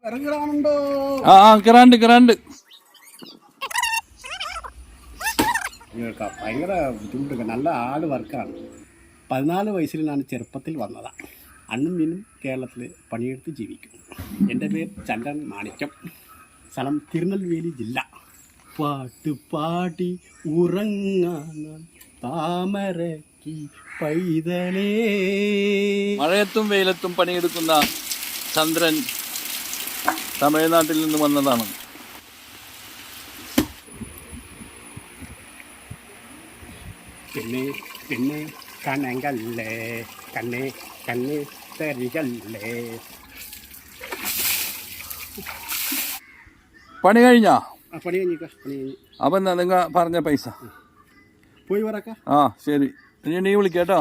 ആ കിറാണ്ട് ഭയങ്കര ബുദ്ധിമുട്ടൊക്കെ. നല്ല ആട് വർക്കാണ്. 14 വയസ്സിൽ ഞാൻ ചെറുപ്പത്തിൽ വന്നതാണ്. അണ്ണും മീനും കേരളത്തിൽ പണിയെടുത്ത് ജീവിക്കും. എൻ്റെ പേര് ചന്ദ്രൻ മാണിക്യം, സ്ഥലം തിരുനെൽവേലി ജില്ല. പാട്ട് പാടി ഉറങ്ങാൻ താമരക്കി പൈതലേ. മഴയത്തും വെയിലത്തും പണിയെടുക്കുന്ന ചന്ദ്രൻ തമിഴ്നാട്ടിൽ നിന്ന് വന്നതാണ്. പിന്നെ കനകല്ലേ കണ്ണ് തരികല്ലേ. പണി കഴിഞ്ഞാ? പണി കഴിഞ്ഞു. അപ്പം എന്നാ നിങ്ങൾ പറഞ്ഞ പൈസ പോയി പറക്ക. ആ ശരി, ഇനി നീ വിളിക്കാട്ടോ.